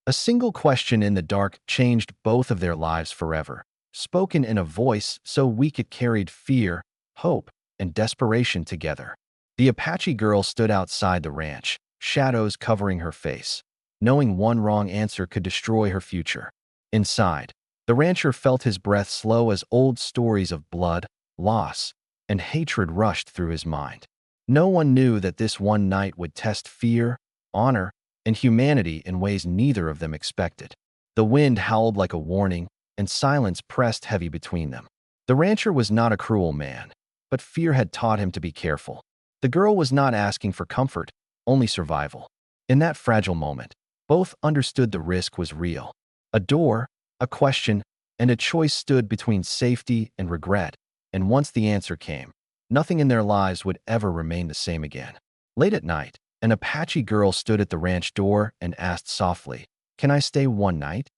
A single question in the dark changed both of their lives forever, spoken in a voice so weak it carried fear, hope, and desperation together. The Apache girl stood outside the ranch, shadows covering her face, knowing one wrong answer could destroy her future. Inside, the rancher felt his breath slow as old stories of blood, loss, and hatred rushed through his mind. No one knew that this one night would test fear, honor, and humanity in ways neither of them expected. The wind howled like a warning, and silence pressed heavy between them. The rancher was not a cruel man, but fear had taught him to be careful. The girl was not asking for comfort, only survival. In that fragile moment, both understood the risk was real. A door, a question, and a choice stood between safety and regret, and once the answer came, nothing in their lives would ever remain the same again. Late at night, an Apache girl stood at the ranch door and asked softly, "Can I stay one night?"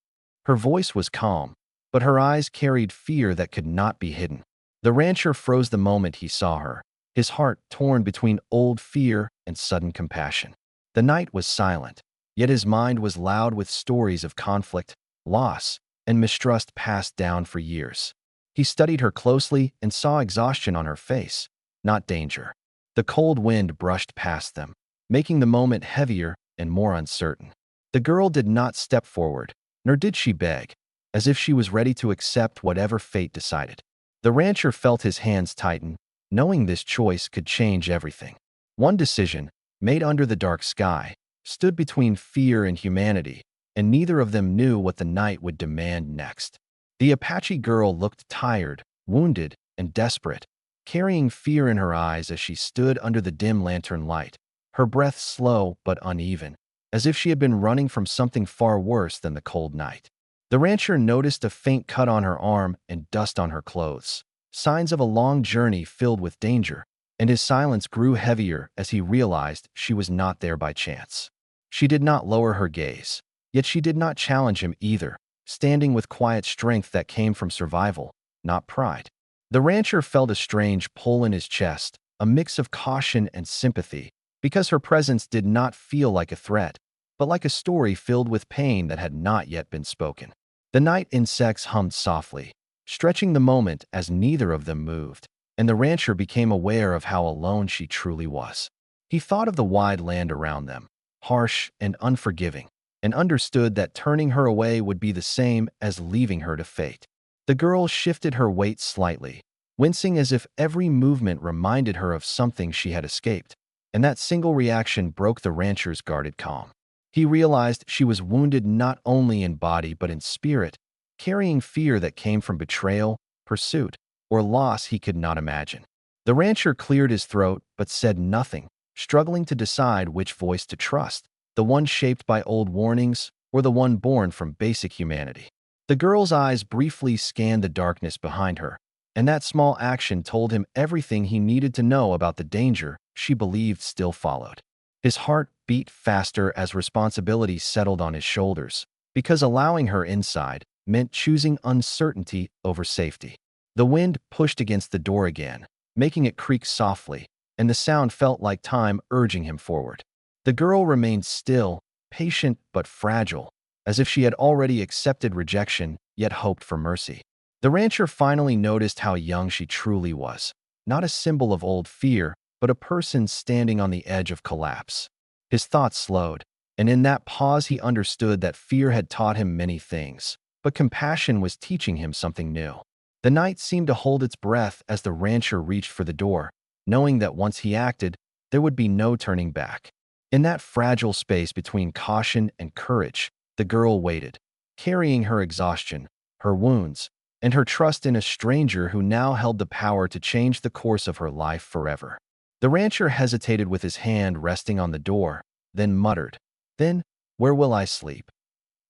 Her voice was calm, but her eyes carried fear that could not be hidden. The rancher froze the moment he saw her, his heart torn between old fear and sudden compassion. The night was silent, yet his mind was loud with stories of conflict, loss, and mistrust passed down for years. He studied her closely and saw exhaustion on her face, not danger. The cold wind brushed past them, making the moment heavier and more uncertain. The girl did not step forward, nor did she beg, as if she was ready to accept whatever fate decided. The rancher felt his hands tighten, knowing this choice could change everything. One decision, made under the dark sky, stood between fear and humanity, and neither of them knew what the night would demand next. The Apache girl looked tired, wounded, and desperate, carrying fear in her eyes as she stood under the dim lantern light, her breath slow but uneven, as if she had been running from something far worse than the cold night. The rancher noticed a faint cut on her arm and dust on her clothes, signs of a long journey filled with danger, and his silence grew heavier as he realized she was not there by chance. She did not lower her gaze, yet she did not challenge him either, standing with quiet strength that came from survival, not pride. The rancher felt a strange pull in his chest, a mix of caution and sympathy, because her presence did not feel like a threat, but like a story filled with pain that had not yet been spoken. The night insects hummed softly, stretching the moment as neither of them moved, and the rancher became aware of how alone she truly was. He thought of the wide land around them, harsh and unforgiving, and understood that turning her away would be the same as leaving her to fate. The girl shifted her weight slightly, wincing as if every movement reminded her of something she had escaped, and that single reaction broke the rancher's guarded calm. He realized she was wounded not only in body but in spirit, carrying fear that came from betrayal, pursuit, or loss he could not imagine. The rancher cleared his throat but said nothing, struggling to decide which voice to trust, the one shaped by old warnings or the one born from basic humanity. The girl's eyes briefly scanned the darkness behind her, and that small action told him everything he needed to know about the danger she believed still followed. His heart beat faster as responsibility settled on his shoulders, because allowing her inside meant choosing uncertainty over safety. The wind pushed against the door again, making it creak softly, and the sound felt like time urging him forward. The girl remained still, patient but fragile, as if she had already accepted rejection yet hoped for mercy. The rancher finally noticed how young she truly was, not a symbol of old fear, but a person standing on the edge of collapse. His thoughts slowed, and in that pause he understood that fear had taught him many things, but compassion was teaching him something new. The night seemed to hold its breath as the rancher reached for the door, knowing that once he acted, there would be no turning back. In that fragile space between caution and courage, the girl waited, carrying her exhaustion, her wounds, and her trust in a stranger who now held the power to change the course of her life forever. The rancher hesitated with his hand resting on the door, then muttered, "Then, where will I sleep?"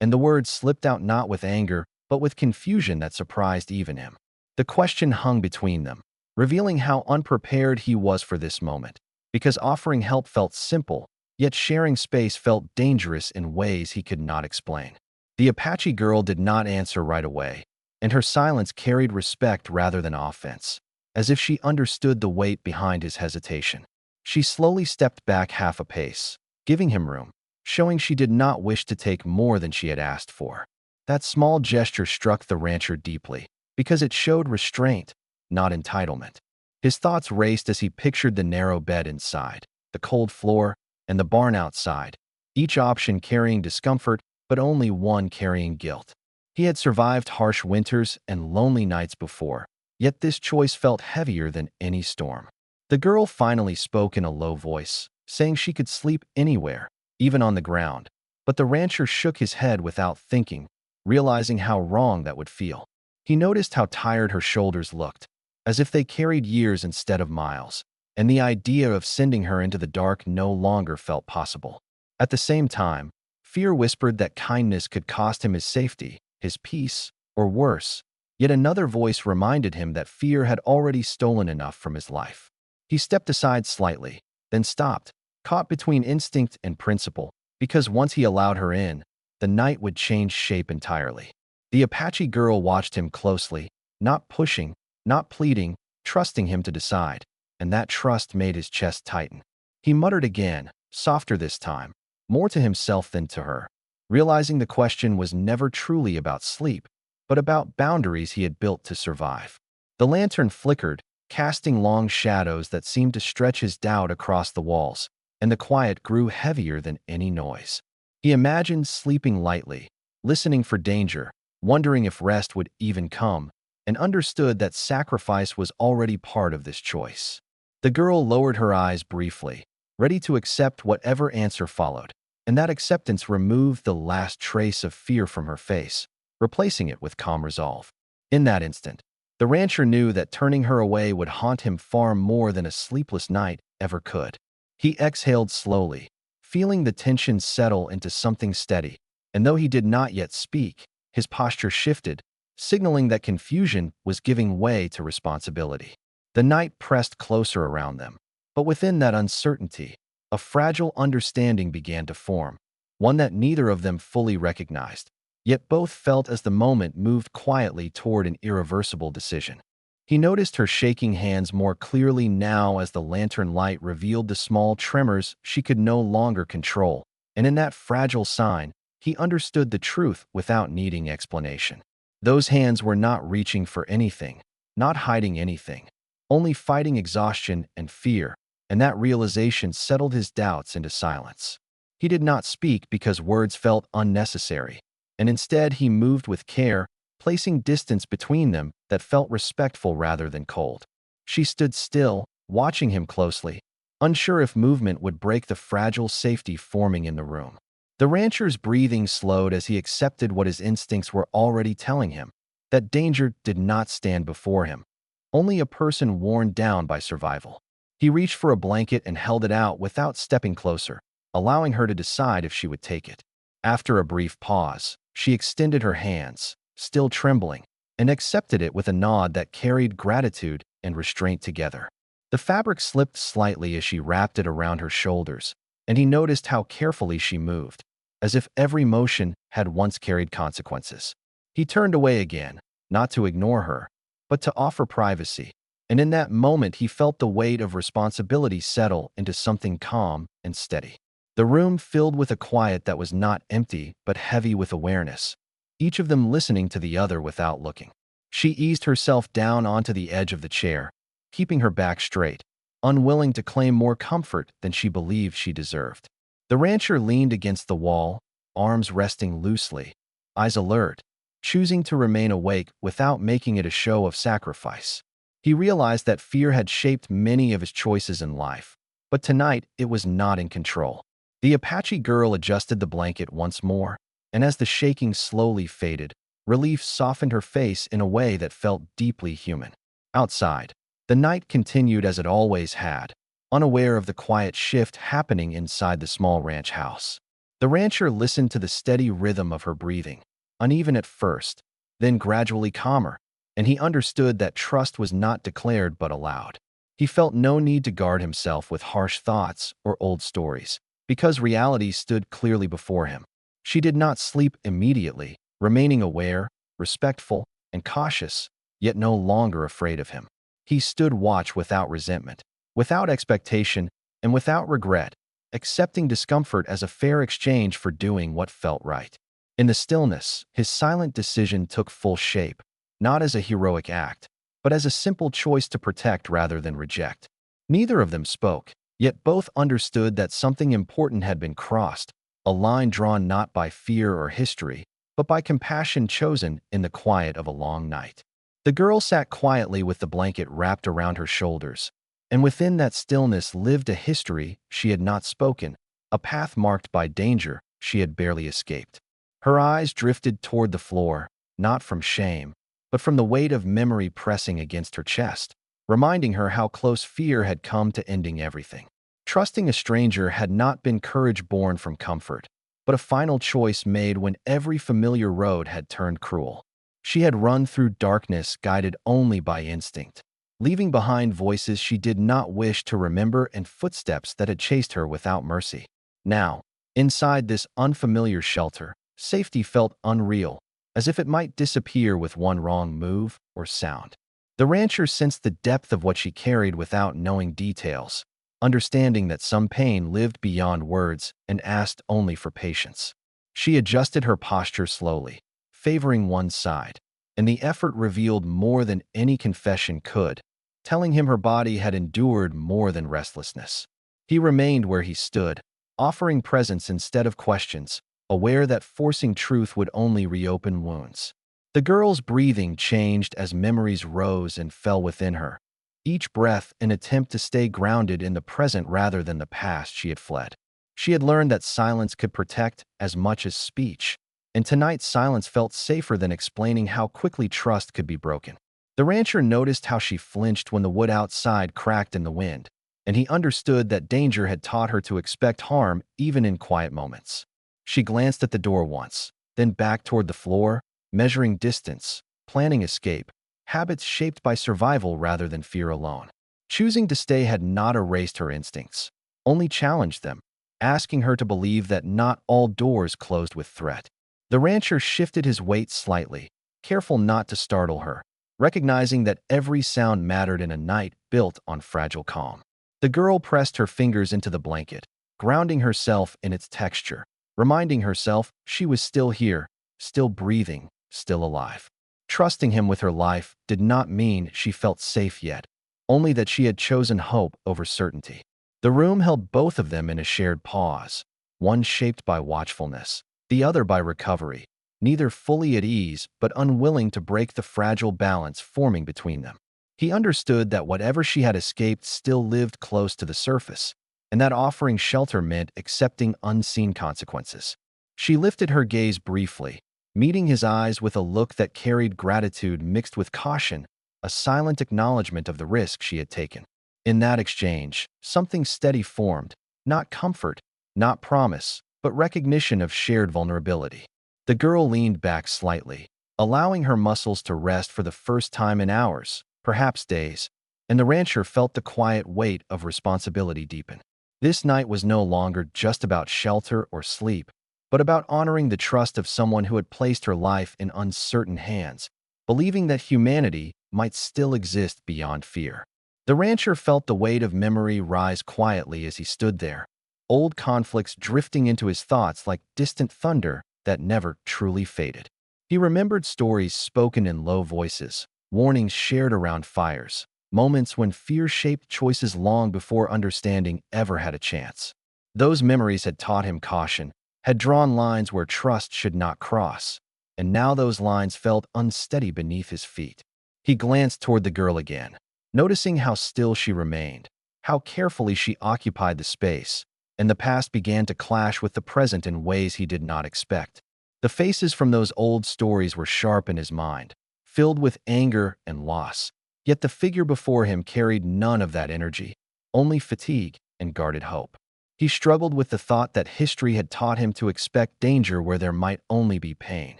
And the words slipped out not with anger, but with confusion that surprised even him. The question hung between them, revealing how unprepared he was for this moment, because offering help felt simple, yet sharing space felt dangerous in ways he could not explain. The Apache girl did not answer right away, and her silence carried respect rather than offense, as if she understood the weight behind his hesitation. She slowly stepped back half a pace, giving him room, showing she did not wish to take more than she had asked for. That small gesture struck the rancher deeply, because it showed restraint, not entitlement. His thoughts raced as he pictured the narrow bed inside, the cold floor, and the barn outside, each option carrying discomfort, but only one carrying guilt. He had survived harsh winters and lonely nights before, yet this choice felt heavier than any storm. The girl finally spoke in a low voice, saying she could sleep anywhere, even on the ground. But the rancher shook his head without thinking, realizing how wrong that would feel. He noticed how tired her shoulders looked, as if they carried years instead of miles, and the idea of sending her into the dark no longer felt possible. At the same time, fear whispered that kindness could cost him his safety, his peace, or worse. Yet another voice reminded him that fear had already stolen enough from his life. He stepped aside slightly, then stopped, caught between instinct and principle, because once he allowed her in, the night would change shape entirely. The Apache girl watched him closely, not pushing, not pleading, trusting him to decide, and that trust made his chest tighten. He muttered again, softer this time, more to himself than to her, realizing the question was never truly about sleep, but about boundaries he had built to survive. The lantern flickered, casting long shadows that seemed to stretch his doubt across the walls, and the quiet grew heavier than any noise. He imagined sleeping lightly, listening for danger, wondering if rest would even come, and understood that sacrifice was already part of this choice. The girl lowered her eyes briefly, ready to accept whatever answer followed, and that acceptance removed the last trace of fear from her face, replacing it with calm resolve. In that instant, the rancher knew that turning her away would haunt him far more than a sleepless night ever could. He exhaled slowly, feeling the tension settle into something steady, and though he did not yet speak, his posture shifted, signaling that confusion was giving way to responsibility. The night pressed closer around them, but within that uncertainty, a fragile understanding began to form, one that neither of them fully recognized. Yet both felt as the moment moved quietly toward an irreversible decision. He noticed her shaking hands more clearly now as the lantern light revealed the small tremors she could no longer control, and in that fragile sign, he understood the truth without needing explanation. Those hands were not reaching for anything, not hiding anything, only fighting exhaustion and fear, and that realization settled his doubts into silence. He did not speak because words felt unnecessary, and instead he moved with care, placing distance between them that felt respectful rather than cold. She stood still, watching him closely, unsure if movement would break the fragile safety forming in the room. The rancher's breathing slowed as he accepted what his instincts were already telling him, that danger did not stand before him, only a person worn down by survival. He reached for a blanket and held it out without stepping closer, allowing her to decide if she would take it. After a brief pause, she extended her hands, still trembling, and accepted it with a nod that carried gratitude and restraint together. The fabric slipped slightly as she wrapped it around her shoulders, and he noticed how carefully she moved, as if every motion had once carried consequences. He turned away again, not to ignore her, but to offer privacy, and in that moment he felt the weight of responsibility settle into something calm and steady. The room filled with a quiet that was not empty but heavy with awareness, each of them listening to the other without looking. She eased herself down onto the edge of the chair, keeping her back straight, unwilling to claim more comfort than she believed she deserved. The rancher leaned against the wall, arms resting loosely, eyes alert, choosing to remain awake without making it a show of sacrifice. He realized that fear had shaped many of his choices in life, but tonight it was not in control. The Apache girl adjusted the blanket once more, and as the shaking slowly faded, relief softened her face in a way that felt deeply human. Outside, the night continued as it always had, unaware of the quiet shift happening inside the small ranch house. The rancher listened to the steady rhythm of her breathing, uneven at first, then gradually calmer, and he understood that trust was not declared but allowed. He felt no need to guard himself with harsh thoughts or old stories, because reality stood clearly before him. She did not sleep immediately, remaining aware, respectful, and cautious, yet no longer afraid of him. He stood watch without resentment, without expectation, and without regret, accepting discomfort as a fair exchange for doing what felt right. In the stillness, his silent decision took full shape, not as a heroic act, but as a simple choice to protect rather than reject. Neither of them spoke, yet both understood that something important had been crossed, a line drawn not by fear or history, but by compassion chosen in the quiet of a long night. The girl sat quietly with the blanket wrapped around her shoulders, and within that stillness lived a history she had not spoken, a path marked by danger she had barely escaped. Her eyes drifted toward the floor, not from shame, but from the weight of memory pressing against her chest, reminding her how close fear had come to ending everything. Trusting a stranger had not been courage born from comfort, but a final choice made when every familiar road had turned cruel. She had run through darkness guided only by instinct, leaving behind voices she did not wish to remember and footsteps that had chased her without mercy. Now, inside this unfamiliar shelter, safety felt unreal, as if it might disappear with one wrong move or sound. The rancher sensed the depth of what she carried without knowing details, understanding that some pain lived beyond words and asked only for patience. She adjusted her posture slowly, favoring one side, and the effort revealed more than any confession could, telling him her body had endured more than restlessness. He remained where he stood, offering presence instead of questions, aware that forcing truth would only reopen wounds. The girl's breathing changed as memories rose and fell within her, each breath an attempt to stay grounded in the present rather than the past she had fled. She had learned that silence could protect as much as speech, and tonight's silence felt safer than explaining how quickly trust could be broken. The rancher noticed how she flinched when the wood outside cracked in the wind, and he understood that danger had taught her to expect harm even in quiet moments. She glanced at the door once, then back toward the floor, measuring distance, planning escape, habits shaped by survival rather than fear alone. Choosing to stay had not erased her instincts, only challenged them, asking her to believe that not all doors closed with threat. The rancher shifted his weight slightly, careful not to startle her, recognizing that every sound mattered in a night built on fragile calm. The girl pressed her fingers into the blanket, grounding herself in its texture, reminding herself she was still here, still breathing, still alive. Trusting him with her life did not mean she felt safe yet, only that she had chosen hope over certainty. The room held both of them in a shared pause, one shaped by watchfulness, the other by recovery, neither fully at ease but unwilling to break the fragile balance forming between them. He understood that whatever she had escaped still lived close to the surface, and that offering shelter meant accepting unseen consequences. She lifted her gaze briefly, meeting his eyes with a look that carried gratitude mixed with caution, a silent acknowledgement of the risk she had taken. In that exchange, something steady formed, not comfort, not promise, but recognition of shared vulnerability. The girl leaned back slightly, allowing her muscles to rest for the first time in hours, perhaps days, and the rancher felt the quiet weight of responsibility deepen. This night was no longer just about shelter or sleep, but about honoring the trust of someone who had placed her life in uncertain hands, believing that humanity might still exist beyond fear. The rancher felt the weight of memory rise quietly as he stood there, old conflicts drifting into his thoughts like distant thunder that never truly faded. He remembered stories spoken in low voices, warnings shared around fires, moments when fear shaped choices long before understanding ever had a chance. Those memories had taught him caution, had drawn lines where trust should not cross, and now those lines felt unsteady beneath his feet. He glanced toward the girl again, noticing how still she remained, how carefully she occupied the space, and the past began to clash with the present in ways he did not expect. The faces from those old stories were sharp in his mind, filled with anger and loss, yet the figure before him carried none of that energy, only fatigue and guarded hope. He struggled with the thought that history had taught him to expect danger where there might only be pain,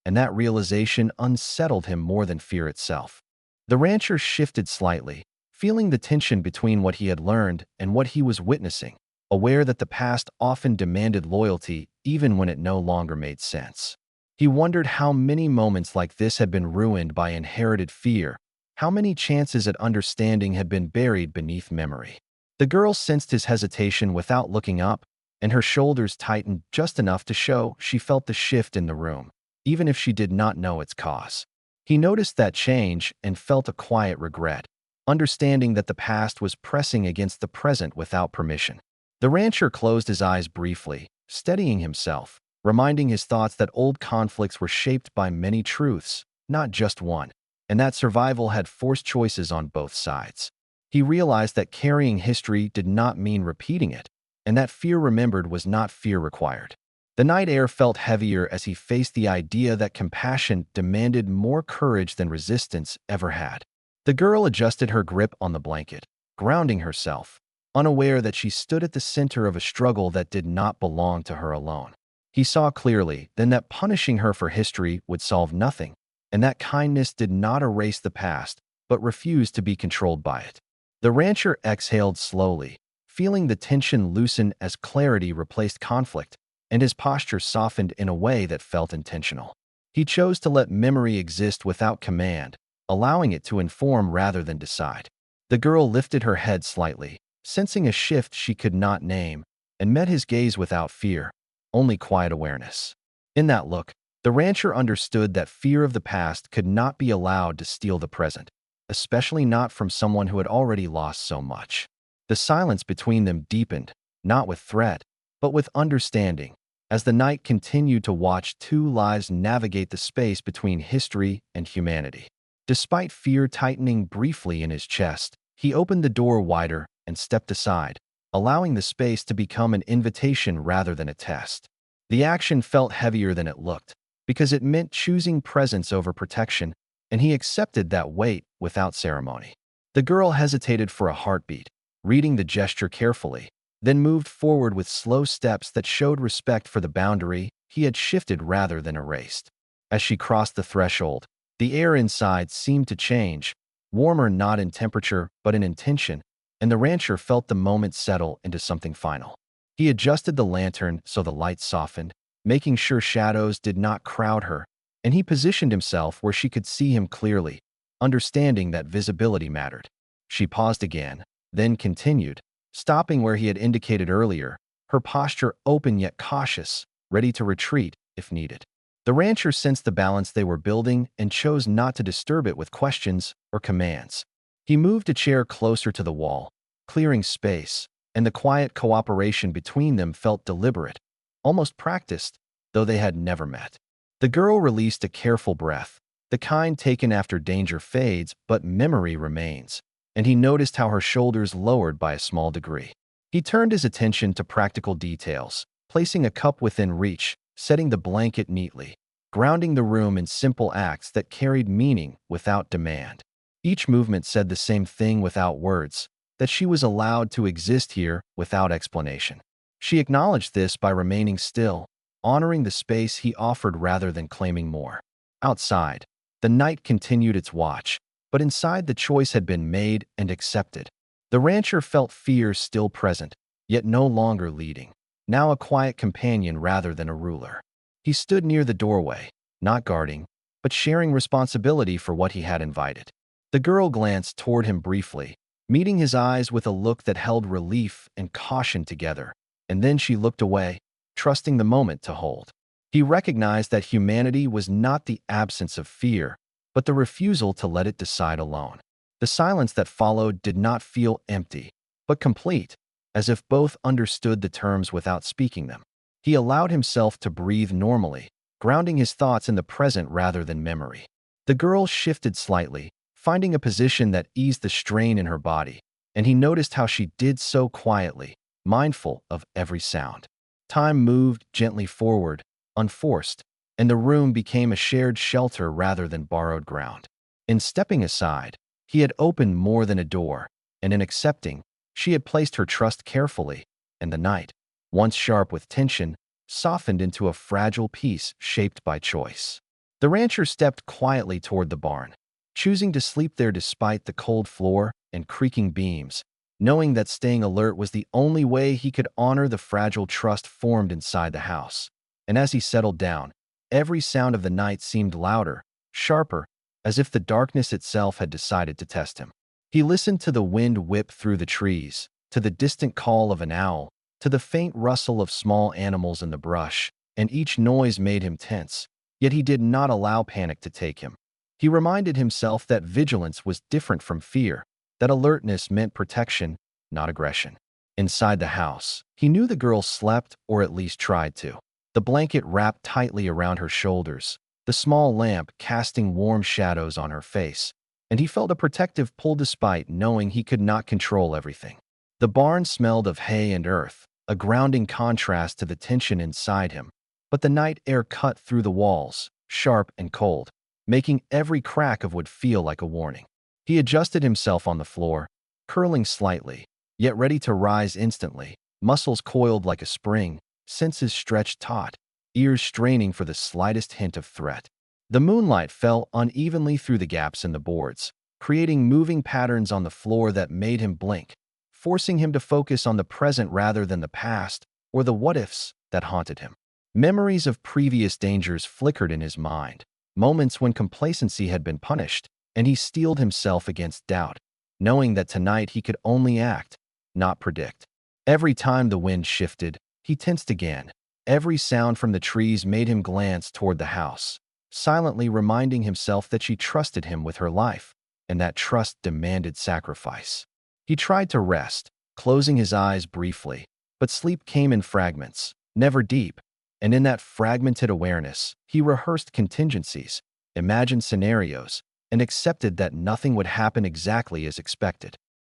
and that realization unsettled him more than fear itself. The rancher shifted slightly, feeling the tension between what he had learned and what he was witnessing, aware that the past often demanded loyalty even when it no longer made sense. He wondered how many moments like this had been ruined by inherited fear, how many chances at understanding had been buried beneath memory. The girl sensed his hesitation without looking up, and her shoulders tightened just enough to show she felt the shift in the room, even if she did not know its cause. He noticed that change and felt a quiet regret, understanding that the past was pressing against the present without permission. The rancher closed his eyes briefly, steadying himself, reminding his thoughts that old conflicts were shaped by many truths, not just one, and that survival had forced choices on both sides. He realized that carrying history did not mean repeating it, and that fear remembered was not fear required. The night air felt heavier as he faced the idea that compassion demanded more courage than resistance ever had. The girl adjusted her grip on the blanket, grounding herself, unaware that she stood at the center of a struggle that did not belong to her alone. He saw clearly then that punishing her for history would solve nothing, and that kindness did not erase the past, but refused to be controlled by it. The rancher exhaled slowly, feeling the tension loosen as clarity replaced conflict, and his posture softened in a way that felt intentional. He chose to let memory exist without command, allowing it to inform rather than decide. The girl lifted her head slightly, sensing a shift she could not name, and met his gaze without fear, only quiet awareness. In that look, the rancher understood that fear of the past could not be allowed to steal the present, especially not from someone who had already lost so much. The silence between them deepened, not with threat, but with understanding, as the night continued to watch two lives navigate the space between history and humanity. Despite fear tightening briefly in his chest, he opened the door wider and stepped aside, allowing the space to become an invitation rather than a test. The action felt heavier than it looked, because it meant choosing presence over protection, and he accepted that weight without ceremony. The girl hesitated for a heartbeat, reading the gesture carefully, then moved forward with slow steps that showed respect for the boundary he had shifted rather than erased. As she crossed the threshold, the air inside seemed to change, warmer not in temperature but in intention, and the rancher felt the moment settle into something final. He adjusted the lantern so the light softened, making sure shadows did not crowd her, and he positioned himself where she could see him clearly, understanding that visibility mattered. She paused again, then continued, stopping where he had indicated earlier, her posture open yet cautious, ready to retreat if needed. The rancher sensed the balance they were building and chose not to disturb it with questions or commands. He moved a chair closer to the wall, clearing space, and the quiet cooperation between them felt deliberate, almost practiced, though they had never met. The girl released a careful breath, the kind taken after danger fades but memory remains, and he noticed how her shoulders lowered by a small degree. He turned his attention to practical details, placing a cup within reach, setting the blanket neatly, grounding the room in simple acts that carried meaning without demand. Each movement said the same thing without words, that she was allowed to exist here without explanation. She acknowledged this by remaining still, honoring the space he offered rather than claiming more. Outside, the night continued its watch, but inside the choice had been made and accepted. The rancher felt fear still present, yet no longer leading, now a quiet companion rather than a ruler. He stood near the doorway, not guarding, but sharing responsibility for what he had invited. The girl glanced toward him briefly, meeting his eyes with a look that held relief and caution together, and then she looked away, trusting the moment to hold. He recognized that humanity was not the absence of fear, but the refusal to let it decide alone. The silence that followed did not feel empty, but complete, as if both understood the terms without speaking them. He allowed himself to breathe normally, grounding his thoughts in the present rather than memory. The girl shifted slightly, finding a position that eased the strain in her body, and he noticed how she did so quietly, mindful of every sound. Time moved gently forward, unforced, and the room became a shared shelter rather than borrowed ground. In stepping aside, he had opened more than a door, and in accepting, she had placed her trust carefully, and the night, once sharp with tension, softened into a fragile peace shaped by choice. The rancher stepped quietly toward the barn, choosing to sleep there despite the cold floor and creaking beams, knowing that staying alert was the only way he could honor the fragile trust formed inside the house. And as he settled down, every sound of the night seemed louder, sharper, as if the darkness itself had decided to test him. He listened to the wind whip through the trees, to the distant call of an owl, to the faint rustle of small animals in the brush, and each noise made him tense, yet he did not allow panic to take him. He reminded himself that vigilance was different from fear, that alertness meant protection, not aggression. Inside the house, he knew the girl slept, or at least tried to. The blanket wrapped tightly around her shoulders, the small lamp casting warm shadows on her face, and he felt a protective pull despite knowing he could not control everything. The barn smelled of hay and earth, a grounding contrast to the tension inside him, but the night air cut through the walls, sharp and cold, making every crack of wood feel like a warning. He adjusted himself on the floor, curling slightly, yet ready to rise instantly, muscles coiled like a spring, senses stretched taut, ears straining for the slightest hint of threat. The moonlight fell unevenly through the gaps in the boards, creating moving patterns on the floor that made him blink, forcing him to focus on the present rather than the past or the what-ifs that haunted him. Memories of previous dangers flickered in his mind, moments when complacency had been punished, and he steeled himself against doubt, knowing that tonight he could only act, not predict. Every time the wind shifted, he tensed again. Every sound from the trees made him glance toward the house, silently reminding himself that she trusted him with her life, and that trust demanded sacrifice. He tried to rest, closing his eyes briefly, but sleep came in fragments, never deep, and in that fragmented awareness, he rehearsed contingencies, imagined scenarios, and accepted that nothing would happen exactly as expected.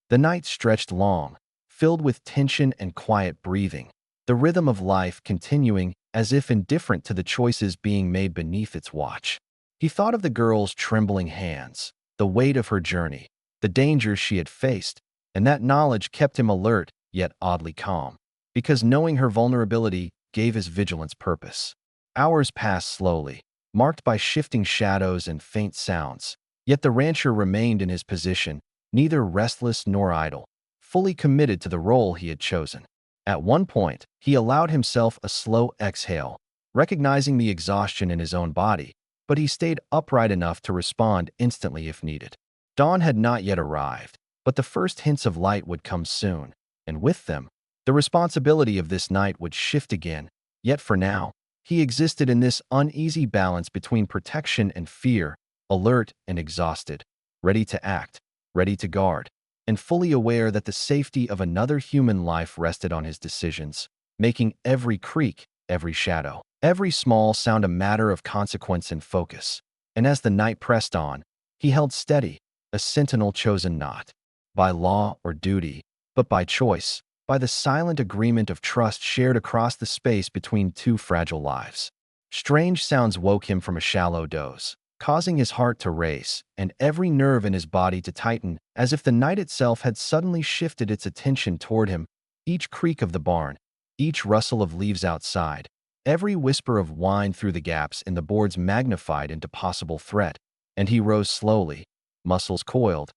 The night stretched long, filled with tension and quiet breathing, the rhythm of life continuing as if indifferent to the choices being made beneath its watch. He thought of the girl's trembling hands, the weight of her journey, the dangers she had faced, and that knowledge kept him alert yet oddly calm, because knowing her vulnerability gave his vigilance purpose. Hours passed slowly, marked by shifting shadows and faint sounds, yet the rancher remained in his position, neither restless nor idle, fully committed to the role he had chosen. At one point, he allowed himself a slow exhale, recognizing the exhaustion in his own body, but he stayed upright enough to respond instantly if needed. Dawn had not yet arrived, but the first hints of light would come soon, and with them, the responsibility of this night would shift again. Yet for now, he existed in this uneasy balance between protection and fear, alert and exhausted, ready to act, ready to guard, and fully aware that the safety of another human life rested on his decisions, making every creak, every shadow, every small sound a matter of consequence and focus. And as the night pressed on, he held steady, a sentinel chosen not by law or duty, but by choice, by the silent agreement of trust shared across the space between two fragile lives. Strange sounds woke him from a shallow doze, causing his heart to race and every nerve in his body to tighten, as if the night itself had suddenly shifted its attention toward him. Each creak of the barn, each rustle of leaves outside, every whisper of wind through the gaps in the boards magnified into possible threat, and he rose slowly, muscles coiled,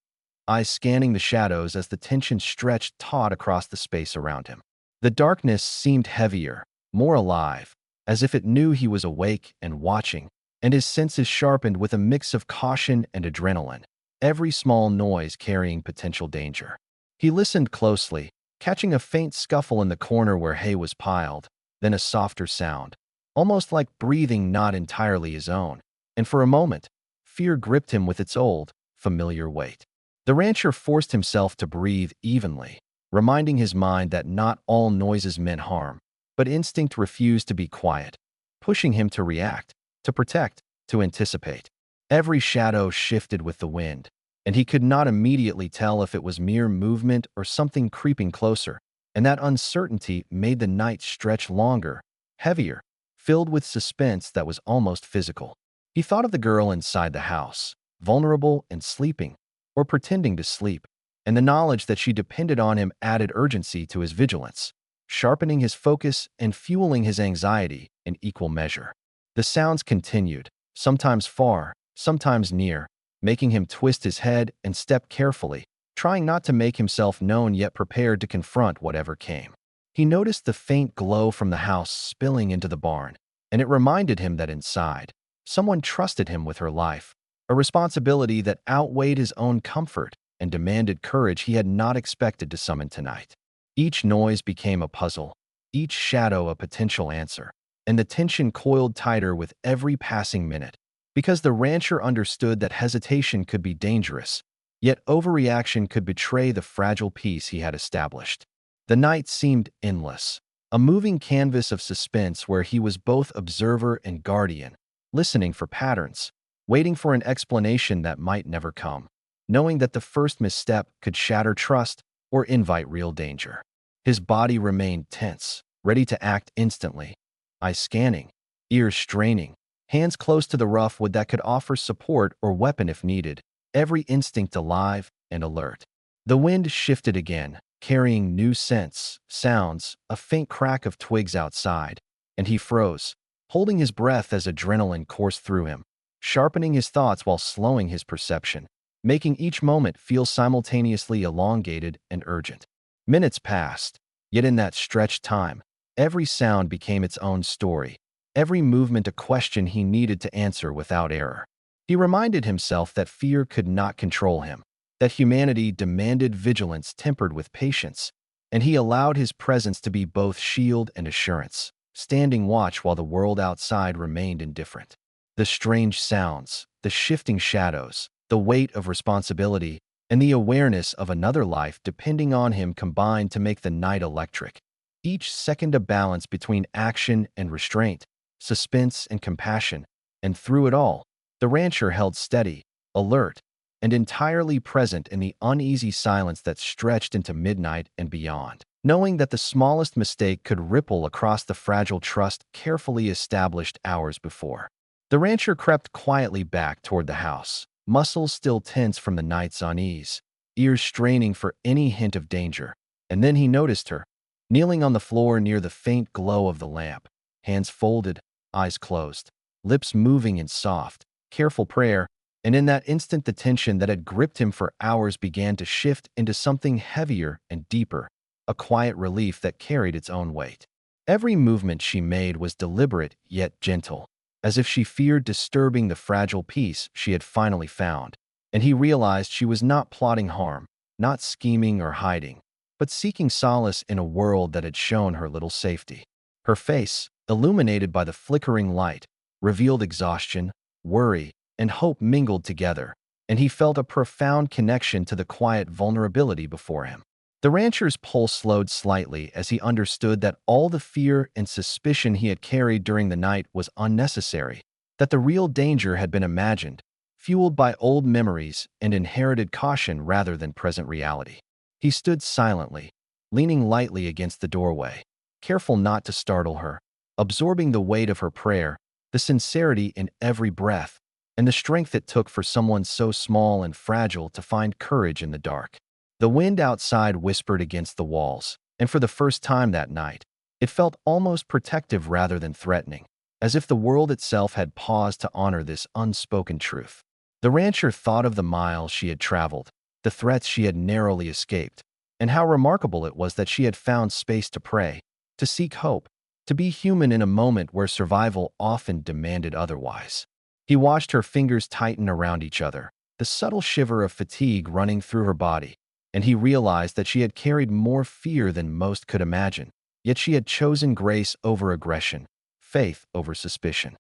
eyes scanning the shadows as the tension stretched taut across the space around him. The darkness seemed heavier, more alive, as if it knew he was awake and watching, and his senses sharpened with a mix of caution and adrenaline, every small noise carrying potential danger. He listened closely, catching a faint scuffle in the corner where hay was piled, then a softer sound, almost like breathing not entirely his own, and for a moment, fear gripped him with its old, familiar weight. The rancher forced himself to breathe evenly, reminding his mind that not all noises meant harm, but instinct refused to be quiet, pushing him to react, to protect, to anticipate. Every shadow shifted with the wind, and he could not immediately tell if it was mere movement or something creeping closer, and that uncertainty made the night stretch longer, heavier, filled with suspense that was almost physical. He thought of the girl inside the house, vulnerable and sleeping, or pretending to sleep, and the knowledge that she depended on him added urgency to his vigilance, sharpening his focus and fueling his anxiety in equal measure. The sounds continued, sometimes far, sometimes near, making him twist his head and step carefully, trying not to make himself known yet prepared to confront whatever came. He noticed the faint glow from the house spilling into the barn, and it reminded him that inside, someone trusted him with her life, a responsibility that outweighed his own comfort and demanded courage he had not expected to summon tonight. Each noise became a puzzle, each shadow a potential answer, and the tension coiled tighter with every passing minute. Because the rancher understood that hesitation could be dangerous, yet overreaction could betray the fragile peace he had established. The night seemed endless, a moving canvas of suspense where he was both observer and guardian, listening for patterns, waiting for an explanation that might never come, knowing that the first misstep could shatter trust or invite real danger. His body remained tense, ready to act instantly, eyes scanning, ears straining, hands close to the rough wood that could offer support or weapon if needed, every instinct alive and alert. The wind shifted again, carrying new scents, sounds, a faint crack of twigs outside, and he froze, holding his breath as adrenaline coursed through him, sharpening his thoughts while slowing his perception, making each moment feel simultaneously elongated and urgent. Minutes passed, yet in that stretched time, every sound became its own story, every movement a question he needed to answer without error. He reminded himself that fear could not control him, that humanity demanded vigilance tempered with patience, and he allowed his presence to be both shield and assurance, standing watch while the world outside remained indifferent. The strange sounds, the shifting shadows, the weight of responsibility, and the awareness of another life depending on him combined to make the night electric. Each second a balance between action and restraint, suspense and compassion, and through it all, the rancher held steady, alert, and entirely present in the uneasy silence that stretched into midnight and beyond, knowing that the smallest mistake could ripple across the fragile trust carefully established hours before. The rancher crept quietly back toward the house, muscles still tense from the night's unease, ears straining for any hint of danger, and then he noticed her, kneeling on the floor near the faint glow of the lamp, hands folded, eyes closed, lips moving in soft, careful prayer, and in that instant the tension that had gripped him for hours began to shift into something heavier and deeper, a quiet relief that carried its own weight. Every movement she made was deliberate yet gentle, as if she feared disturbing the fragile peace she had finally found, and he realized she was not plotting harm, not scheming or hiding, but seeking solace in a world that had shown her little safety. Her face, illuminated by the flickering light, revealed exhaustion, worry, and hope mingled together, and he felt a profound connection to the quiet vulnerability before him. The rancher's pulse slowed slightly as he understood that all the fear and suspicion he had carried during the night was unnecessary, that the real danger had been imagined, fueled by old memories and inherited caution rather than present reality. He stood silently, leaning lightly against the doorway, careful not to startle her, absorbing the weight of her prayer, the sincerity in every breath, and the strength it took for someone so small and fragile to find courage in the dark. The wind outside whispered against the walls, and for the first time that night, it felt almost protective rather than threatening, as if the world itself had paused to honor this unspoken truth. The rancher thought of the miles she had traveled, the threats she had narrowly escaped, and how remarkable it was that she had found space to pray, to seek hope, to be human in a moment where survival often demanded otherwise. He watched her fingers tighten around each other, the subtle shiver of fatigue running through her body, and he realized that she had carried more fear than most could imagine, yet she had chosen grace over aggression, faith over suspicion.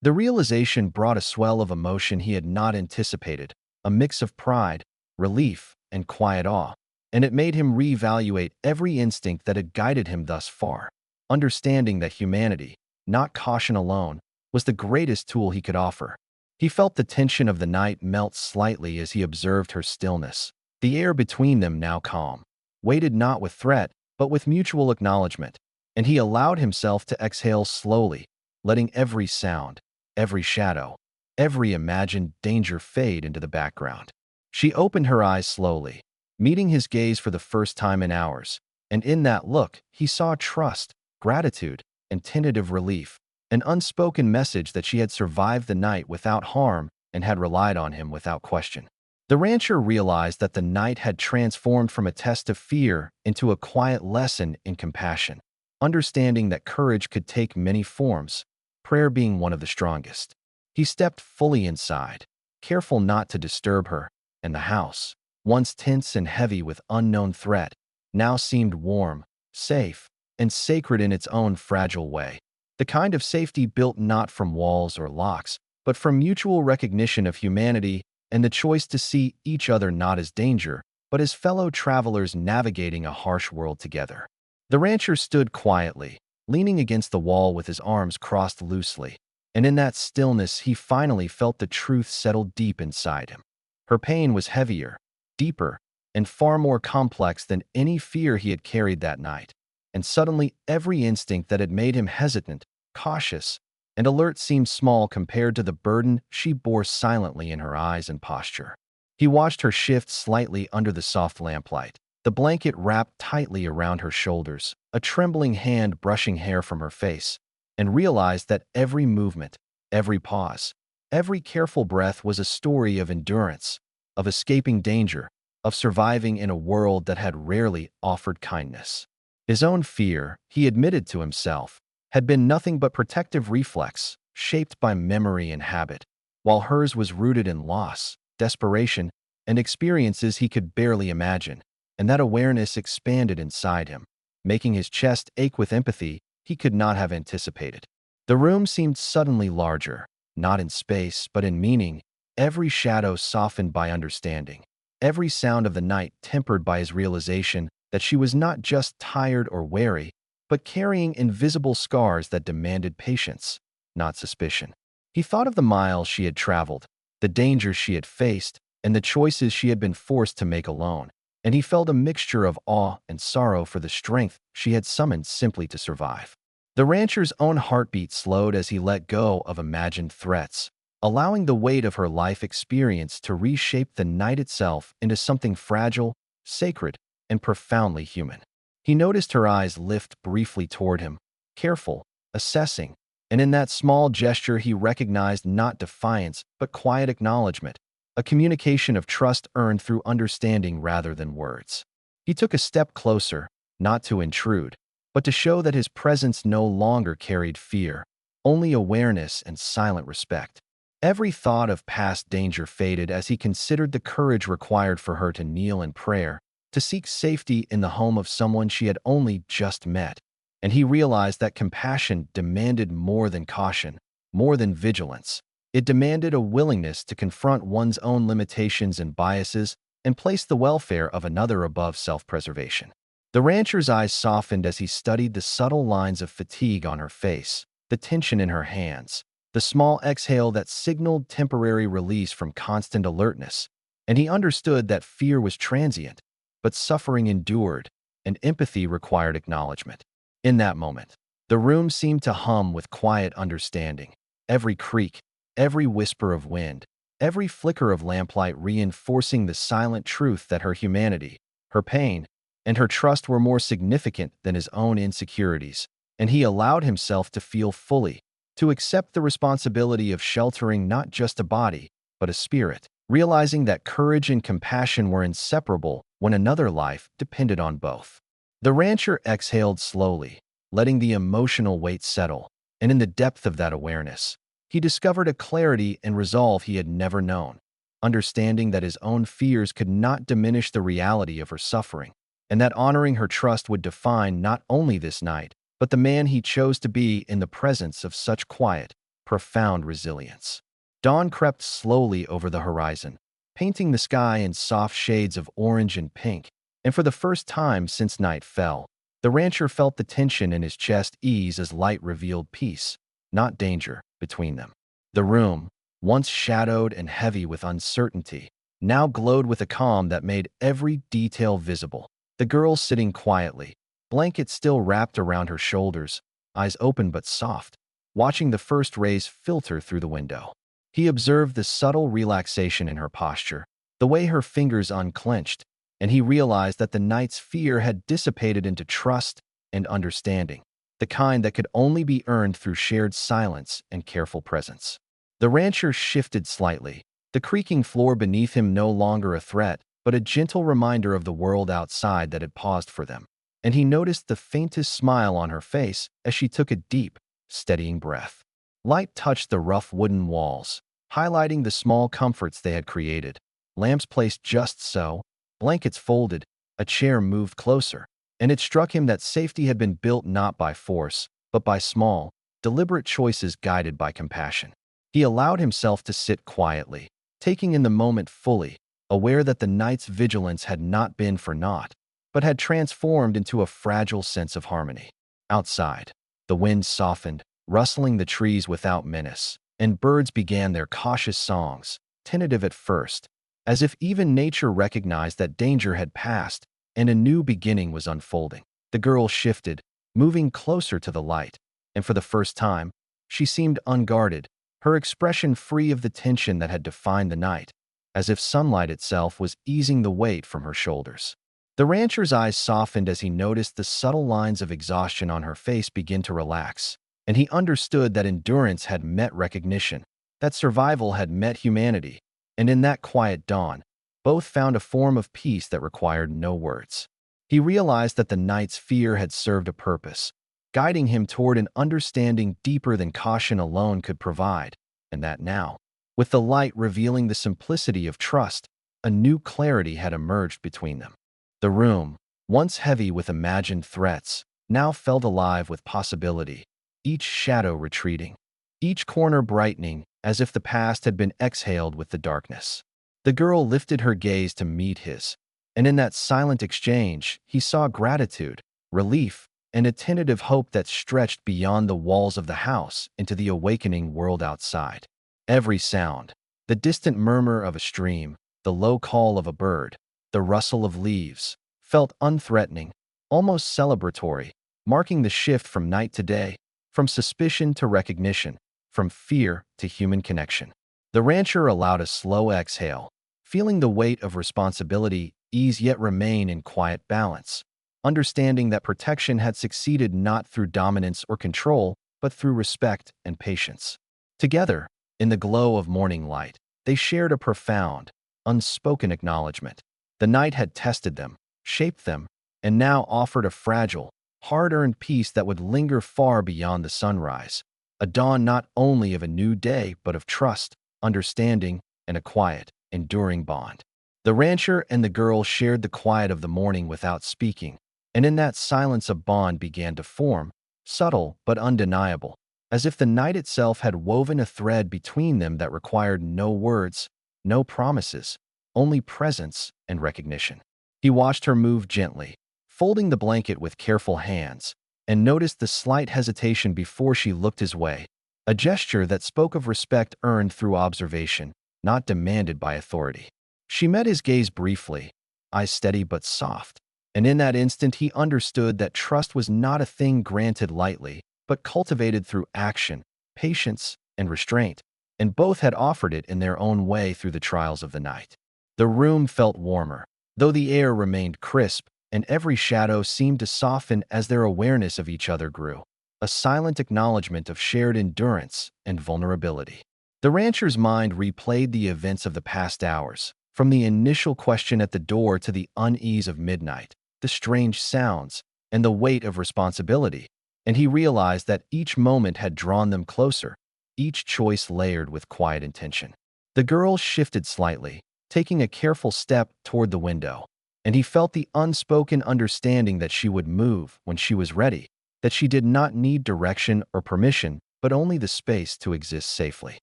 The realization brought a swell of emotion he had not anticipated, a mix of pride, relief, and quiet awe, and it made him reevaluate every instinct that had guided him thus far, understanding that humanity, not caution alone, was the greatest tool he could offer. He felt the tension of the night melt slightly as he observed her stillness, the air between them now calm, weighted not with threat, but with mutual acknowledgement, and he allowed himself to exhale slowly, letting every sound, every shadow, every imagined danger fade into the background. She opened her eyes slowly, meeting his gaze for the first time in hours, and in that look he saw trust, gratitude, and tentative relief, an unspoken message that she had survived the night without harm and had relied on him without question. The rancher realized that the night had transformed from a test of fear into a quiet lesson in compassion, understanding that courage could take many forms, prayer being one of the strongest. He stepped fully inside, careful not to disturb her, and the house, once tense and heavy with unknown threat, now seemed warm, safe, and sacred in its own fragile way. The kind of safety built not from walls or locks, but from mutual recognition of humanity and the choice to see each other not as danger, but as fellow travelers navigating a harsh world together. The rancher stood quietly, leaning against the wall with his arms crossed loosely, and in that stillness he finally felt the truth settle deep inside him. Her pain was heavier, deeper, and far more complex than any fear he had carried that night, and suddenly every instinct that had made him hesitant, cautious, and alert seemed small compared to the burden she bore silently in her eyes and posture. He watched her shift slightly under the soft lamplight, the blanket wrapped tightly around her shoulders, a trembling hand brushing hair from her face, and realized that every movement, every pause, every careful breath was a story of endurance, of escaping danger, of surviving in a world that had rarely offered kindness. His own fear, he admitted to himself, had been nothing but protective reflex, shaped by memory and habit, while hers was rooted in loss, desperation, and experiences he could barely imagine, and that awareness expanded inside him, making his chest ache with empathy he could not have anticipated. The room seemed suddenly larger, not in space, but in meaning, every shadow softened by understanding, every sound of the night tempered by his realization that she was not just tired or wary, but carrying invisible scars that demanded patience, not suspicion. He thought of the miles she had traveled, the dangers she had faced, and the choices she had been forced to make alone, and he felt a mixture of awe and sorrow for the strength she had summoned simply to survive. The rancher's own heartbeat slowed as he let go of imagined threats, allowing the weight of her life experience to reshape the night itself into something fragile, sacred, and profoundly human. He noticed her eyes lift briefly toward him, careful, assessing, and in that small gesture he recognized not defiance but quiet acknowledgement, a communication of trust earned through understanding rather than words. He took a step closer, not to intrude, but to show that his presence no longer carried fear, only awareness and silent respect. Every thought of past danger faded as he considered the courage required for her to kneel in prayer, to seek safety in the home of someone she had only just met, and he realized that compassion demanded more than caution, more than vigilance. It demanded a willingness to confront one's own limitations and biases and place the welfare of another above self-preservation. The rancher's eyes softened as he studied the subtle lines of fatigue on her face, the tension in her hands, the small exhale that signaled temporary release from constant alertness, and he understood that fear was transient, but suffering endured, and empathy required acknowledgement. In that moment, the room seemed to hum with quiet understanding, every creak, every whisper of wind, every flicker of lamplight reinforcing the silent truth that her humanity, her pain, and her trust were more significant than his own insecurities, and he allowed himself to feel fully, to accept the responsibility of sheltering not just a body, but a spirit, realizing that courage and compassion were inseparable when another life depended on both. The rancher exhaled slowly, letting the emotional weight settle, and in the depth of that awareness, he discovered a clarity and resolve he had never known, understanding that his own fears could not diminish the reality of her suffering, and that honoring her trust would define not only this night, but the man he chose to be in the presence of such quiet, profound resilience. Dawn crept slowly over the horizon, painting the sky in soft shades of orange and pink, and for the first time since night fell, the rancher felt the tension in his chest ease as light revealed peace, not danger, between them. The room, once shadowed and heavy with uncertainty, now glowed with a calm that made every detail visible. The girl sitting quietly, blanket still wrapped around her shoulders, eyes open but soft, watching the first rays filter through the window. He observed the subtle relaxation in her posture, the way her fingers unclenched, and he realized that the night's fear had dissipated into trust and understanding, the kind that could only be earned through shared silence and careful presence. The rancher shifted slightly, the creaking floor beneath him no longer a threat, but a gentle reminder of the world outside that had paused for them, and he noticed the faintest smile on her face as she took a deep, steadying breath. Light touched the rough wooden walls, highlighting the small comforts they had created, lamps placed just so, blankets folded, A chair moved closer, and it struck him that safety had been built not by force, but by small, deliberate choices guided by compassion. He allowed himself to sit quietly, taking in the moment fully, aware that the night's vigilance had not been for naught, but had transformed into a fragile sense of harmony. Outside, the wind softened, rustling the trees without menace, and birds began their cautious songs, tentative at first, as if even nature recognized that danger had passed and a new beginning was unfolding. The girl shifted, moving closer to the light, and for the first time, she seemed unguarded, her expression free of the tension that had defined the night, as if sunlight itself was easing the weight from her shoulders. The rancher's eyes softened as he noticed the subtle lines of exhaustion on her face begin to relax, and he understood that endurance had met recognition, that survival had met humanity, and in that quiet dawn, both found a form of peace that required no words. He realized that the night's fear had served a purpose, guiding him toward an understanding deeper than caution alone could provide, and that now, with the light revealing the simplicity of trust, a new clarity had emerged between them. The room, once heavy with imagined threats, now felt alive with possibility, each shadow retreating, each corner brightening as if the past had been exhaled with the darkness. The girl lifted her gaze to meet his, and in that silent exchange, he saw gratitude, relief, and a tentative hope that stretched beyond the walls of the house into the awakening world outside. Every sound, the distant murmur of a stream, the low call of a bird, the rustle of leaves, felt unthreatening, almost celebratory, marking the shift from night to day, from suspicion to recognition, from fear to human connection. The rancher allowed a slow exhale, feeling the weight of responsibility ease yet remain in quiet balance, understanding that protection had succeeded not through dominance or control, but through respect and patience. Together, in the glow of morning light, they shared a profound, unspoken acknowledgement. The night had tested them, shaped them, and now offered a fragile, hard-earned peace that would linger far beyond the sunrise, a dawn not only of a new day but of trust, understanding, and a quiet, enduring bond. The rancher and the girl shared the quiet of the morning without speaking, and in that silence a bond began to form, subtle but undeniable, as if the night itself had woven a thread between them that required no words, no promises, only presence and recognition. He watched her move gently, folding the blanket with careful hands, and noticed the slight hesitation before she looked his way, a gesture that spoke of respect earned through observation, not demanded by authority. She met his gaze briefly, eyes steady but soft, and in that instant he understood that trust was not a thing granted lightly, but cultivated through action, patience, and restraint, and both had offered it in their own way through the trials of the night. The room felt warmer, though the air remained crisp, and every shadow seemed to soften as their awareness of each other grew, a silent acknowledgement of shared endurance and vulnerability. The rancher's mind replayed the events of the past hours, from the initial question at the door to the unease of midnight, the strange sounds, and the weight of responsibility, and he realized that each moment had drawn them closer, each choice layered with quiet intention. The girl shifted slightly, taking a careful step toward the window, and he felt the unspoken understanding that she would move when she was ready, that she did not need direction or permission, but only the space to exist safely.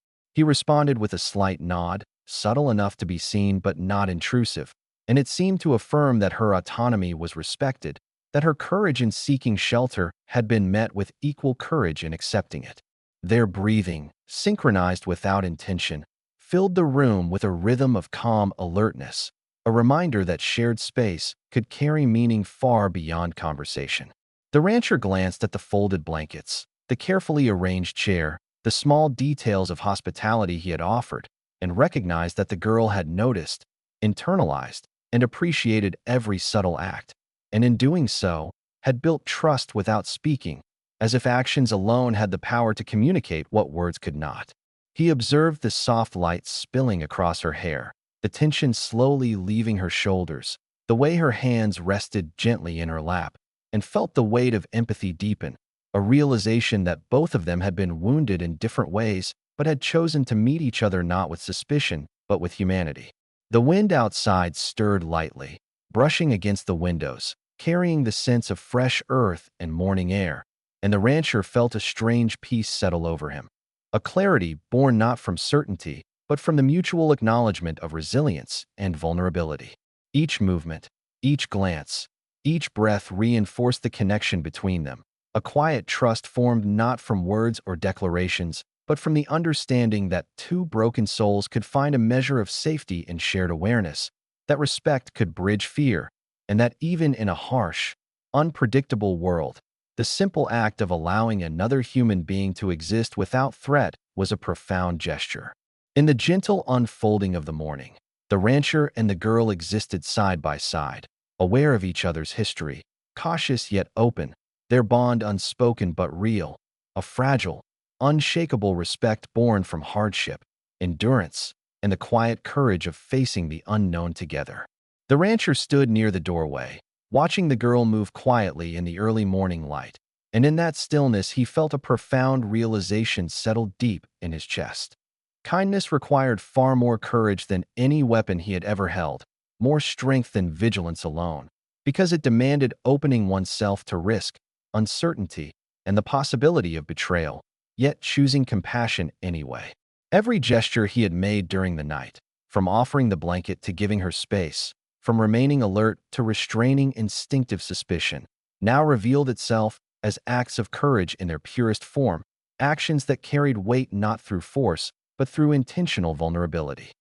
He responded with a slight nod, subtle enough to be seen but not intrusive, and it seemed to affirm that her autonomy was respected, that her courage in seeking shelter had been met with equal courage in accepting it. Their breathing, synchronized without intention, filled the room with a rhythm of calm alertness, a reminder that shared space could carry meaning far beyond conversation. The rancher glanced at the folded blankets, the carefully arranged chair, the small details of hospitality he had offered, and recognized that the girl had noticed, internalized, and appreciated every subtle act, and in doing so, had built trust without speaking, as if actions alone had the power to communicate what words could not. He observed the soft light spilling across her hair, the tension slowly leaving her shoulders, the way her hands rested gently in her lap, and felt the weight of empathy deepen, a realization that both of them had been wounded in different ways, but had chosen to meet each other not with suspicion, but with humanity. The wind outside stirred lightly, brushing against the windows, carrying the sense of fresh earth and morning air, and the rancher felt a strange peace settle over him. A clarity born not from certainty, but from the mutual acknowledgement of resilience and vulnerability. Each movement, each glance, each breath reinforced the connection between them, a quiet trust formed not from words or declarations, but from the understanding that two broken souls could find a measure of safety in shared awareness, that respect could bridge fear, and that even in a harsh, unpredictable world, the simple act of allowing another human being to exist without threat was a profound gesture. In the gentle unfolding of the morning, the rancher and the girl existed side by side, aware of each other's history, cautious yet open, their bond unspoken but real, a fragile, unshakable respect born from hardship, endurance, and the quiet courage of facing the unknown together. The rancher stood near the doorway, watching the girl move quietly in the early morning light, and in that stillness he felt a profound realization settle deep in his chest. Kindness required far more courage than any weapon he had ever held, more strength than vigilance alone, because it demanded opening oneself to risk, uncertainty, and the possibility of betrayal, yet choosing compassion anyway. Every gesture he had made during the night, from offering the blanket to giving her space, from remaining alert to restraining instinctive suspicion, now revealed itself as acts of courage in their purest form, actions that carried weight not through force, but through intentional vulnerability.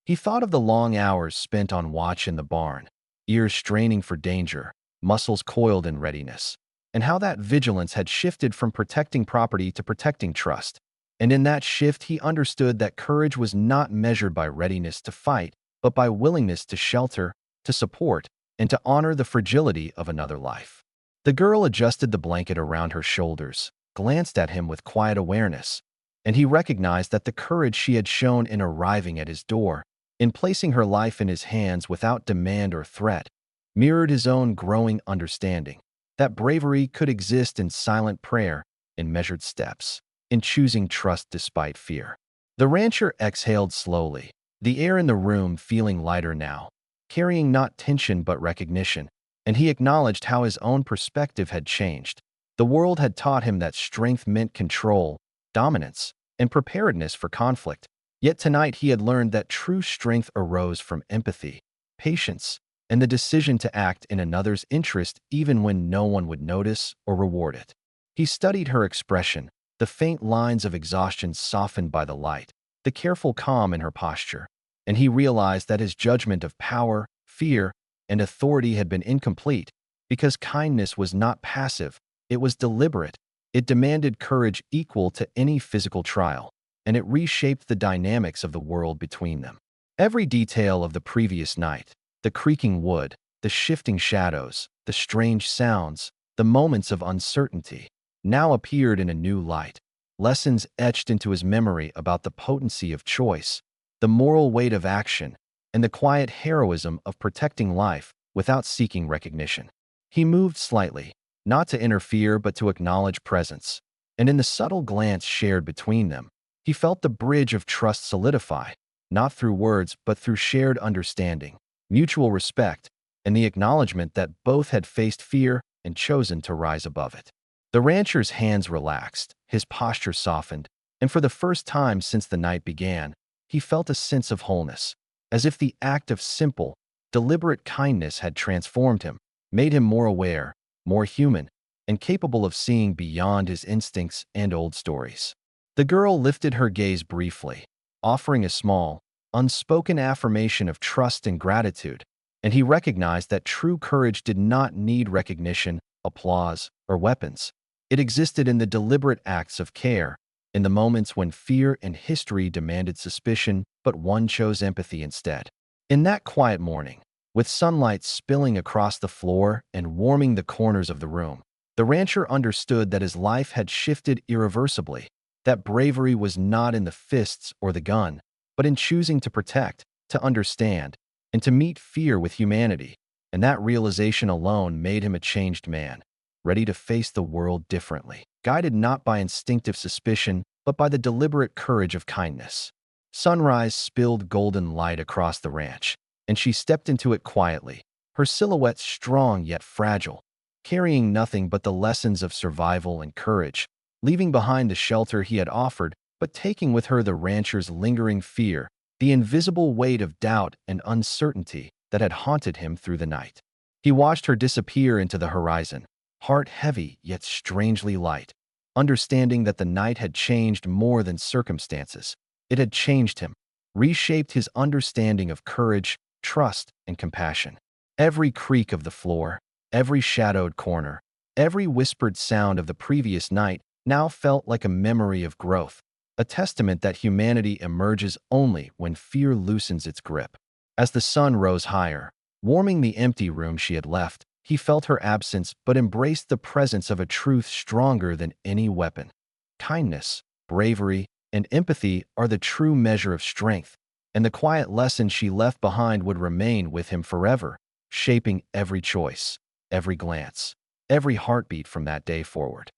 He thought of the long hours spent on watch in the barn, ears straining for danger, muscles coiled in readiness, and how that vigilance had shifted from protecting property to protecting trust. And in that shift, he understood that courage was not measured by readiness to fight, but by willingness to shelter, to support, and to honor the fragility of another life. The girl adjusted the blanket around her shoulders, glanced at him with quiet awareness, and he recognized that the courage she had shown in arriving at his door, in placing her life in his hands without demand or threat, mirrored his own growing understanding that bravery could exist in silent prayer, in measured steps, in choosing trust despite fear. The rancher exhaled slowly, the air in the room feeling lighter now, carrying not tension but recognition, and he acknowledged how his own perspective had changed. The world had taught him that strength meant control, dominance, and preparedness for conflict, yet tonight he had learned that true strength arose from empathy, patience, and the decision to act in another's interest even when no one would notice or reward it. He studied her expression, the faint lines of exhaustion softened by the light, the careful calm in her posture, and he realized that his judgment of power, fear, and authority had been incomplete because kindness was not passive, it was deliberate. It demanded courage equal to any physical trial, and it reshaped the dynamics of the world between them. Every detail of the previous night, the creaking wood, the shifting shadows, the strange sounds, the moments of uncertainty, now appeared in a new light, lessons etched into his memory about the potency of choice, the moral weight of action, and the quiet heroism of protecting life without seeking recognition. He moved slightly, not to interfere but to acknowledge presence, and in the subtle glance shared between them, he felt the bridge of trust solidify, not through words but through shared understanding, mutual respect, and the acknowledgement that both had faced fear and chosen to rise above it. The rancher's hands relaxed, his posture softened, and for the first time since the night began, he felt a sense of wholeness, as if the act of simple, deliberate kindness had transformed him, made him more aware, more human, and capable of seeing beyond his instincts and old stories. The girl lifted her gaze briefly, offering a small, unspoken affirmation of trust and gratitude, and he recognized that true courage did not need recognition, applause, or weapons. It existed in the deliberate acts of care, in the moments when fear and history demanded suspicion, but one chose empathy instead. In that quiet morning, with sunlight spilling across the floor and warming the corners of the room, the rancher understood that his life had shifted irreversibly, that bravery was not in the fists or the gun, but in choosing to protect, to understand, and to meet fear with humanity, and that realization alone made him a changed man, ready to face the world differently, guided not by instinctive suspicion, but by the deliberate courage of kindness. Sunrise spilled golden light across the ranch, and she stepped into it quietly, her silhouette strong yet fragile, carrying nothing but the lessons of survival and courage, leaving behind the shelter he had offered, but taking with her the rancher's lingering fear, the invisible weight of doubt and uncertainty that had haunted him through the night. He watched her disappear into the horizon, heart heavy yet strangely light, understanding that the night had changed more than circumstances. It had changed him, reshaped his understanding of courage, trust, and compassion. Every creak of the floor, every shadowed corner, every whispered sound of the previous night now felt like a memory of growth, a testament that humanity emerges only when fear loosens its grip. As the sun rose higher, warming the empty room she had left, he felt her absence but embraced the presence of a truth stronger than any weapon. Kindness, bravery, and empathy are the true measure of strength, and the quiet lesson she left behind would remain with him forever, shaping every choice, every glance, every heartbeat from that day forward.